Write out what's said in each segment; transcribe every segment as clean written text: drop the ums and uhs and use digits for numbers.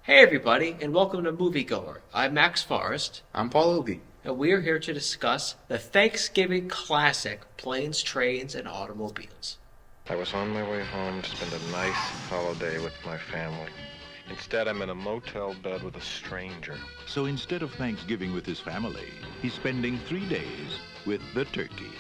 Hey everybody, and welcome to Moviegoer. I'm Max Forrest, I'm Paul Ogie. and we are here to discuss the Thanksgiving classic, Planes, Trains, and Automobiles. I was on my way home to spend a nice holiday with my family. Instead, I'm in a motel bed with a stranger. So instead of Thanksgiving with his family, he's spending 3 days with the turkey.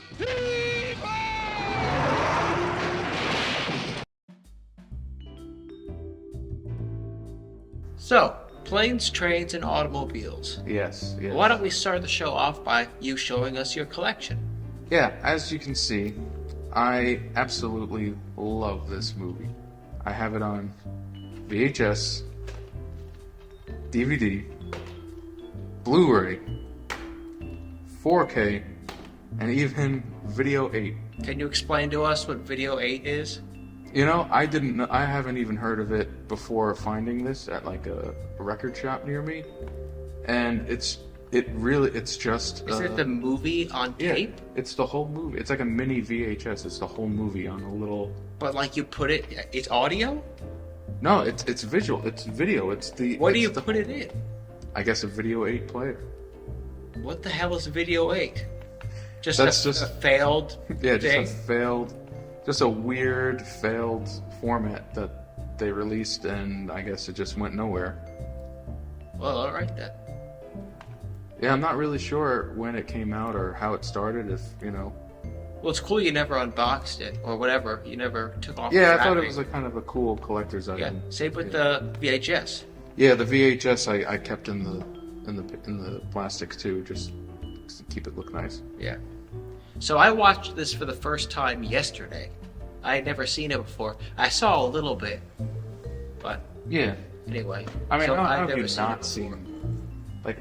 So, Planes, Trains, and Automobiles. Yes. Why don't we start the show off by you showing us your collection? Yeah, as you can see, I absolutely love this movie. I have it on VHS, DVD, Blu-ray, 4K, and even Video 8. Can you explain to us what Video 8 is? You know, I didn't know, I haven't even heard of it before finding this at like a record shop near me. And it's just Is it the movie on tape? Yeah, it's the whole movie. It's like a mini VHS. It's the whole movie on a little. But like you put it, it's audio? No, it's visual. It's video. What do you put it in? I guess a Video 8 player. What the hell is Video 8? That's a failed Yeah, thing? just a weird failed format that they released, and I guess it just went nowhere. Well, alright then. Yeah, I'm not really sure when it came out or how it started, if, you know. Well, it's cool you never unboxed it, or whatever. You never took off Yeah, the I thought it wrapping. was a kind of a cool collector's Yeah, item. same with the VHS. Yeah, the VHS I kept in the plastic too, just to keep it look nice. Yeah. So I watched this for the first time yesterday. I had never seen it before. I saw a little bit, but Yeah. anyway. I mean, so how I've have never you seen not it seen before. it? Like,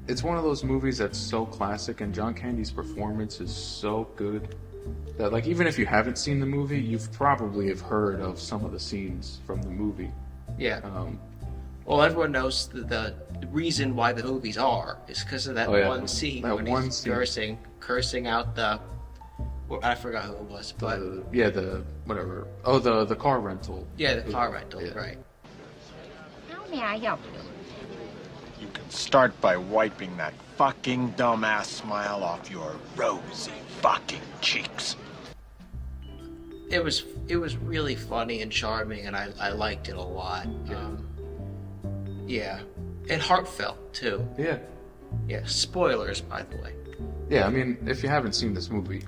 it's one of those movies that's so classic, and John Candy's performance is so good that, like, even if you haven't seen the movie, you've probably have heard of some of the scenes from the movie. Yeah. Well, everyone knows the reason why the movies are is because of that one scene when he's cursing out the. Well, I forgot who it was, but whatever. Oh, the car rental. yeah, the car rental, Yeah. right? How may I help you? You can start by wiping that fucking dumbass smile off your rosy fucking cheeks. It was really funny and charming, and I liked it a lot. Yeah, and heartfelt too. Yeah. Yeah, spoilers by the way. Yeah, I mean, if you haven't seen this movie,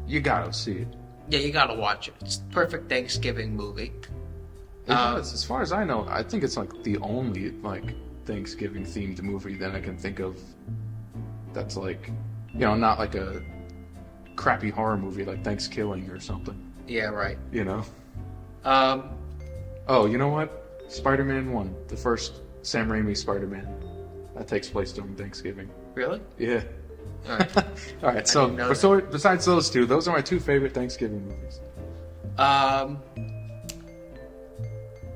you gotta see it. Yeah, you gotta watch it. It's the perfect Thanksgiving movie. As far as I know, I think it's like the only like Thanksgiving themed movie that I can think of that's like, you know, not like a crappy horror movie like Thanksgiving or something. Yeah, right. You know? Um, Oh, you know what? Spider-Man 1, the first Sam Raimi Spider-Man. That takes place during Thanksgiving. really? Yeah. All right. All right, so, didn't know so besides those two, those are my two favorite Thanksgiving movies.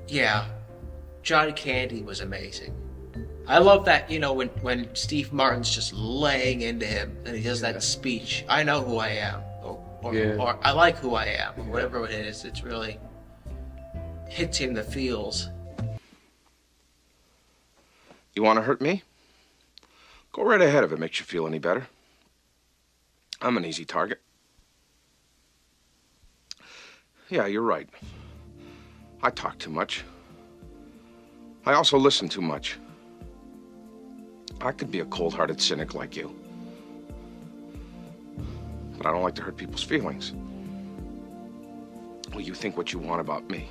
Yeah, John Candy was amazing. I love that, you know, when Steve Martin's just laying into him and he does that speech. I know who I am, or I like who I am, or whatever it is. It's really hits him the feels. You want to hurt me? Go right ahead if it makes you feel any better. I'm an easy target. Yeah, you're right. I talk too much. I also listen too much. I could be a cold-hearted cynic like you. But I don't like to hurt people's feelings. Well, you think what you want about me.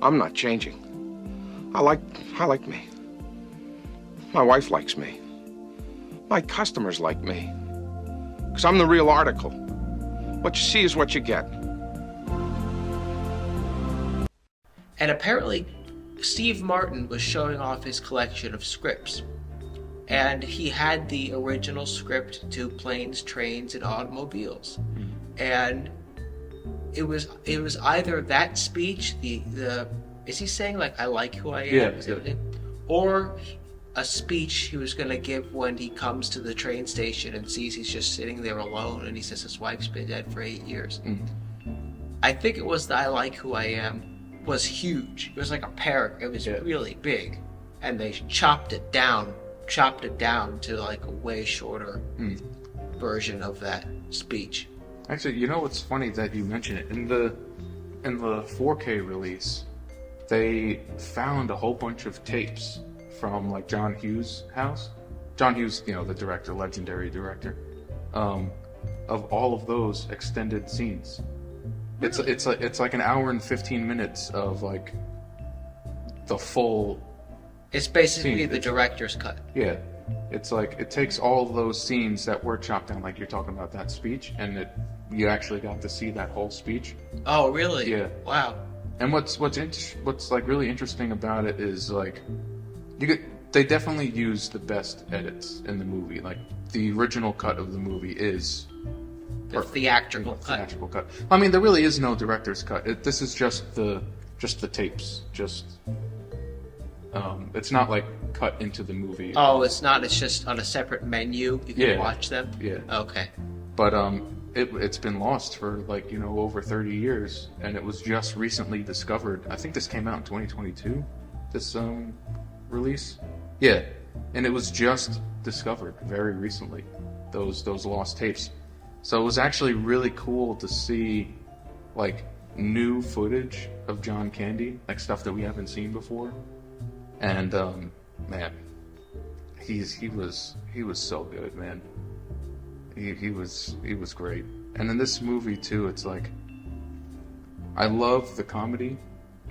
I'm not changing. I like me. My wife likes me. My customers like me. Because I'm the real article. What you see is what you get. And apparently, Steve Martin was showing off his collection of scripts. And he had the original script to Planes, Trains, and Automobiles. And it was either that speech, the is he saying like I like who I am? Yeah, Is that yeah. it? Or a speech he was going to give when he comes to the train station and sees he's just sitting there alone and he says his wife's been dead for 8 years. I think it was the I like who I am was huge. It was like a paragraph. It was really big. and they chopped it down to like a way shorter version of that speech. Actually, you know what's funny that you mention it? In the 4K release, they found a whole bunch of tapes from like John Hughes' house. John Hughes, you know, the director, legendary director, of all of those extended scenes. It's like an hour and 15 minutes of like the full. It's basically scene. the director's cut. Yeah, it's like it takes all of those scenes that were chopped down, like you're talking about that speech, and you actually got to see that whole speech. Oh, really? Yeah. Wow. And what's like really interesting about it is like they definitely use the best edits in the movie. Like the original cut of the movie is The theatrical cut. theatrical cut. I mean, there really is no director's cut. This is just the tapes. It's not like cut into the movie. Oh, it's not. It's just on a separate menu. You can watch them. Yeah. Okay. But it's been lost for like, you know, over 30 years, and it was just recently discovered. I think this came out in 2022. This release. Yeah, and it was just discovered very recently. Those lost tapes. So it was actually really cool to see like new footage of John Candy, like stuff that we haven't seen before. And man, he was so good, man. He was great. And in this movie too, it's like I love the comedy.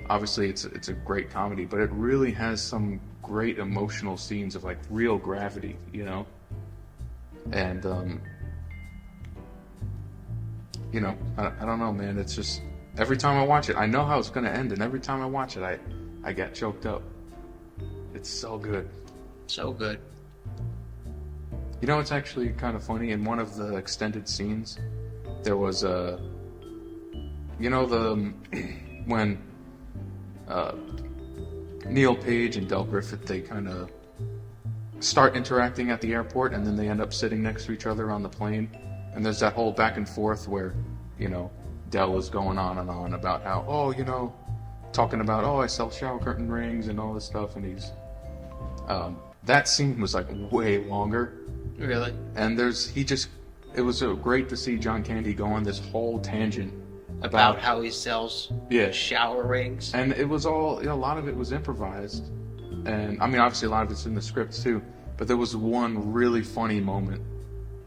Obviously, it's a great comedy, but it really has some great emotional scenes of like real gravity, you know. And you know, I don't know, man. It's just every time I watch it, I know how it's gonna end, and every time I watch it, I get choked up. It's so good. So good. You know, it's actually kind of funny. In one of the extended scenes, there was you know, when Neil Page and Del Griffith, they kind of start interacting at the airport, and then they end up sitting next to each other on the plane. And there's that whole back and forth where, you know, Del is going on and on about how, oh, you know, talking about, oh, I sell shower curtain rings and all this stuff, and he's that scene was like way longer. Really? And it was great to see John Candy go on this whole tangent About how he sells shower rings. And it was all, you know, a lot of it was improvised. And I mean, obviously a lot of it's in the script too, but there was one really funny moment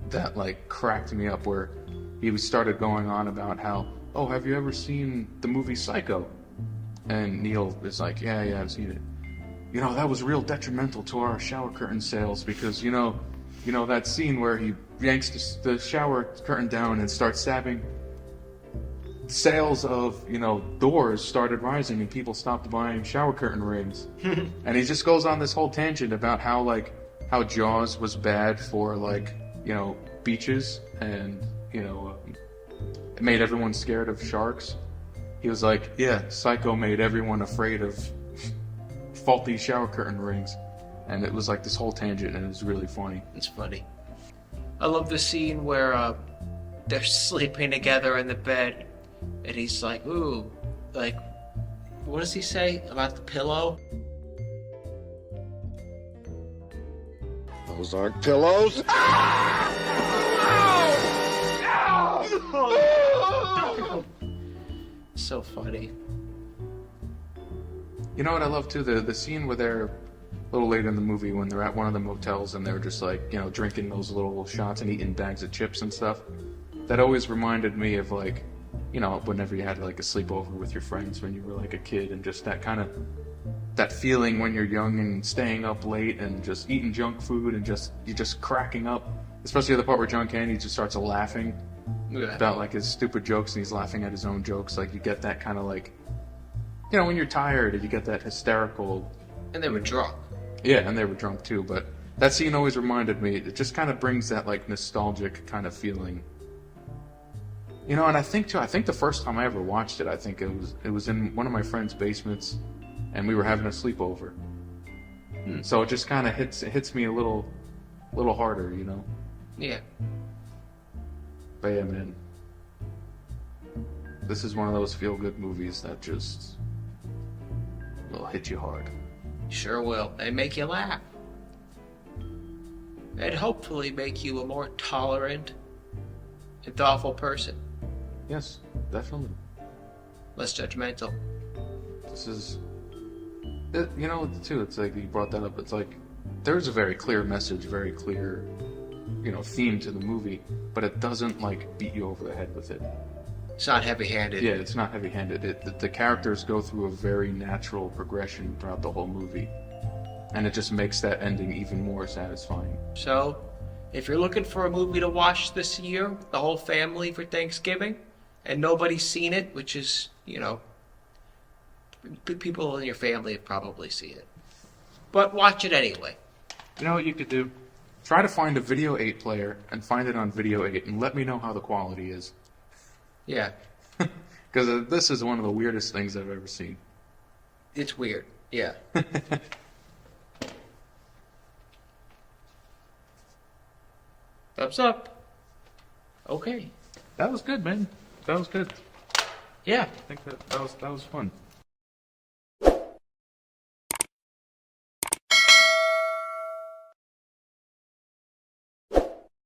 that like cracked me up where he started going on about how, oh, have you ever seen the movie Psycho? And Neil is like, yeah, I've seen it. You know, that was real detrimental to our shower curtain sales because, you know that scene where he yanks the shower curtain down and starts stabbing. Sales of, you know, doors started rising and people stopped buying shower curtain rings. And he just goes on this whole tangent about how Jaws was bad for, like, you know, beaches and, you know, it made everyone scared of sharks. He was like, yeah, Psycho made everyone afraid of faulty shower curtain rings. And it was like this whole tangent, and it was really funny. It's funny. I love the scene where they're sleeping together in the bed, and he's like, ooh, like, what does he say about the pillow? Those aren't pillows. So funny. You know what I love too? The scene where they're a little later in the movie when they're at one of the motels and they're just like, you know, drinking those little shots and eating bags of chips and stuff. That always reminded me of like, you know, whenever you had like a sleepover with your friends when you were like a kid, and just that feeling when you're young and staying up late and just eating junk food and you're just cracking up. Especially the part where John Candy just starts laughing about like his stupid jokes and he's laughing at his own jokes. Like you get that kind of like, you know, when you're tired and you get that hysterical. And they were drunk. Yeah, and they were drunk too, but that scene always reminded me, it just kind of brings that like nostalgic kind of feeling. You know, and I think the first time I ever watched it, I think it was in one of my friend's basements and we were having a sleepover. So it just kind of hits me a little harder, you know. Yeah. But yeah, man. This is one of those feel-good movies that just will hit you hard. Sure will. And make you laugh. And hopefully make you a more tolerant and thoughtful person. Yes, definitely. Less judgmental. This is, you know, too. It's like you brought that up. It's like there's a very clear message, very clear, you know, theme to the movie, but it doesn't like beat you over the head with it. It's not heavy-handed. Yeah, it's not heavy-handed. The characters go through a very natural progression throughout the whole movie, and it just makes that ending even more satisfying. So, if you're looking for a movie to watch this year, the whole family for Thanksgiving, and nobody's seen it, which is, you know, people in your family have probably seen it. But watch it anyway. You know what you could do? Try to find a Video 8 player and find it on Video 8 and let me know how the quality is. Yeah. Because this is one of the weirdest things I've ever seen. It's weird. Yeah. Thumbs up. Okay. That was good, man. That was good. Yeah. I think that was fun.